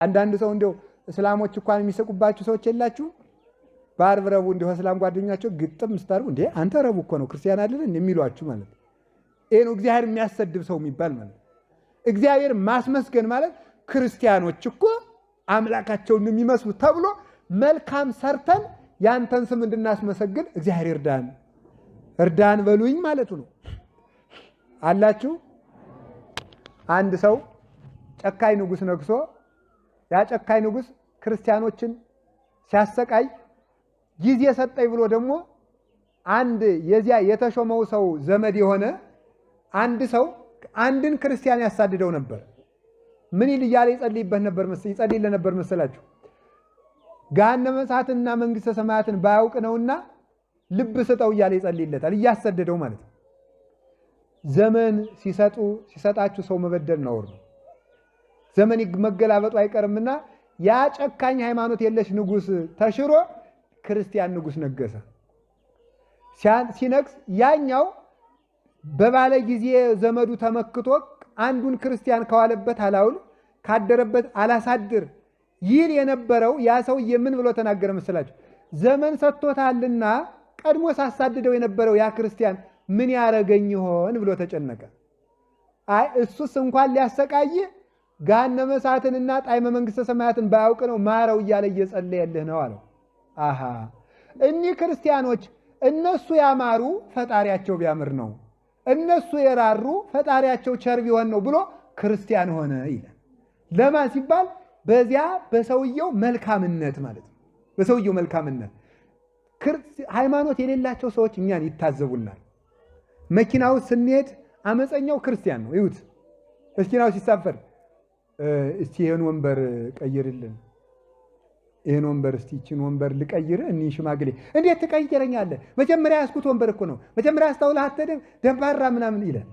አንዳንድ ሰው እንደው እስላሞች እንኳን የሚሰቁባችሁ ሰዎች የላችሁ በአርብ ረቡዕ እንደው እስላም ጓደኛቸው ግጥም ስታርጉ እንዴ አንተ ረቡዕ እኮ ነው ክርስቲያን አይደል የሚሏችሁ ማለት ይሄ ነው እግዚአብሔር የሚያሰድብ ሰው የሚባል ማለት እግዚአብሔር ማስመስገን ማለት ክርስቲያኖች እኮ አምላካቸውን የሚመስሉ ተብሎ መልካም ሰርተን ያንተን ስም እንድናስመሰግን እግዚአብሔር እርዳን በሉኝ ማለቱ ነው አላችሁ አንድ ሰው ጨካኝ ንጉስ ነግሶ ያ ጨካኝ ንጉስ ክርስቲያኖችን ሲያሰቃይ ጊዜ ሰጠኝ ብሎ ደግሞ አንድ የዚያ የተሾመው ሰው ዘመድ የሆነ አንድ ሰው አንድን ክርስቲያን ያሳድደው ነበር ምን ይልያለ ይጸልይለት ነበር መሰላችሁ ገሃነመ እሳትና መንግስተ ሰማያትን ባያውቅ ነውና ልብ ስጠው ይያለ ይጸልይለታል እያሰደደው ማለት ዘመን ሲሰጣችሁ ሰው መበደል ነው ዘመን መገላበጡ አይቀርምና ያ ጨካኝ ሃይማኖት የለሽ ንጉስ ተሽሮ ክርስቲያን ንጉስ ነገሰ ሲነክስ ያኛው በባለ ጊዜ ዘመዱ ተመክቶ አንዱን ክርስቲያን ከዋለበት አላውል ካደረበት አላሳድር ይል የነበረው ያ ሰው የምን ብሎ ተናገረ መስላችሁ ዘመን ሰጥቶታልና ቀድሞ ሳሳድደው የነበረው ያ ክርስቲያን ምን ያረገኝ ይሆን ብሎ ተጨነቀ አይ እሱስ እንኳን ሊያሰቃይ ገሃነመ እሳትንና ጣዕመ መንግስተ ሰማያትን ባያውቅ ነው ማረው ይያለ እየጸለየልህ ነው አለው አሃ እኒ ክርስቲያኖች እነሱ ያማሩ ፈጣሪያቸው ቢያምር ነው እነሱ የራሩ ፈጣሪያቸው ቸር ቢሆን ነው ብሎ ክርስቲያን ሆነ ይላል ለማን ሲባል በዚያ በሰውየው መልካምነት ማለት ነው በሰውየው መልካምነት ሃይማኖት የሌላቸው ሰዎች እኛን ይታዘቡናል መኪናው ስንሄድ አመፀኛው ክርስቲያን ነው ይሁት መኪናው ሲሳፈር እስቲ ይሄን ወንበር ቀይርልን ይሄን ወንበር እስቲ እቺን ወንበር ልቀይር እኒ ሽማግሌ እንዴት ትቀይረኛለህ መጀመሪያ ያስኩት ወንበር እኮ ነው መጀመሪያ አስተውለህ አትደም ደባራ ምናምን ይላል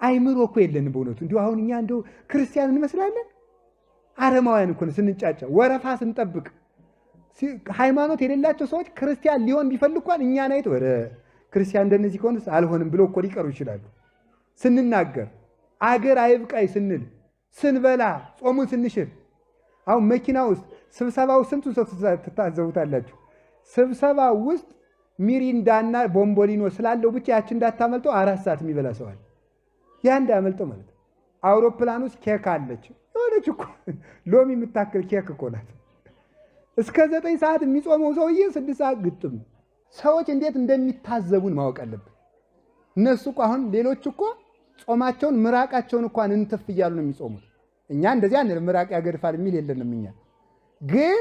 አይምሮ እኮ የለን በእውነቱ እንዴ አሁን እኛ እንደው ክርስቲያን እንመስላለን አረማውያን እኮ ስንጫጫ ወረፋ ስንጠብቅ ሃይማኖት የሌላቸው ሰዎች ክርስቲያን ሊሆን ቢፈልጉን እኛ ናይት ወረ ክርስቲያን እንደነዚህ ከሆነስ አልሆንም ብሎ እኮ ሊቀሩ ይችላሉ ስንናገር አገር አይብቃይ ስንል ስንበላ ጾሙን ስንሽር አሁን መኪና ውስጥ ስብሰባው ስንቱ ሰው ተታዘቡታላችሁ ስብሰባው ውስጥ ሚሪንዳና ቦምቦሊኖ ስላለው ብቻ ያቺ እንዳታመልጠው 4 ሰዓት የሚበላ ሰው አለ ያ እንዳያመልጠው ማለት አውሮፕላን ውስጥ ኬክ አለች የሆነች እኮ ሎሚ የምታክል ኬክ እኮ ናት እስከ 9 ሰዓት የሚጾመው ሰውዬ 6 ሰዓት ግጥም ሰዎች እንዴት እንደሚታዘቡን ማወቅ አለብን እነሱ እኮ አሁን ሌሎች እኮ ጾማቸውን ምራቃቸውን እንኳን እንትፍ ይያሉ ነው የሚጾሙት እኛ እንደዚህ አንል ምራቅ ያገድፋል የሚል የለንም እኛ ግን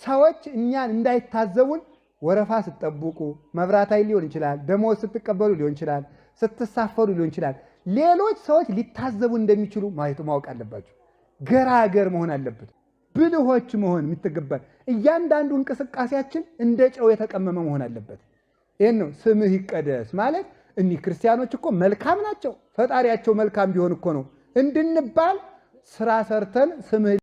ሰዎች እኛን እንዳይታዘቡን ወረፋ ስትጠብቁ መብራት ኃይል ሊሆን ይችላል ደሞዝ ስትቀበሉ ሊሆን ይችላል ስትሳፈሩ ሊሆን ይችላል ሌሎች ሰዎች ሊታዘቡ እንደሚችሉ ማወቅ አለባችሁ ገራገር መሆን አለበት ብልሆች መሆን የምትገባን እያንዳንዱ እንቅስቃሴያችን እንደ ጨው የተቀመመ መሆን አለበት ይሄን ነው ስምህ ይቀደስ ማለት እኒ ክርስቲያኖች እኮ መልካም ናቸው ፈጣሪያቸው መልካም ቢሆን እኮ ነው እንድንባል ስራ ሰርተን ስምህ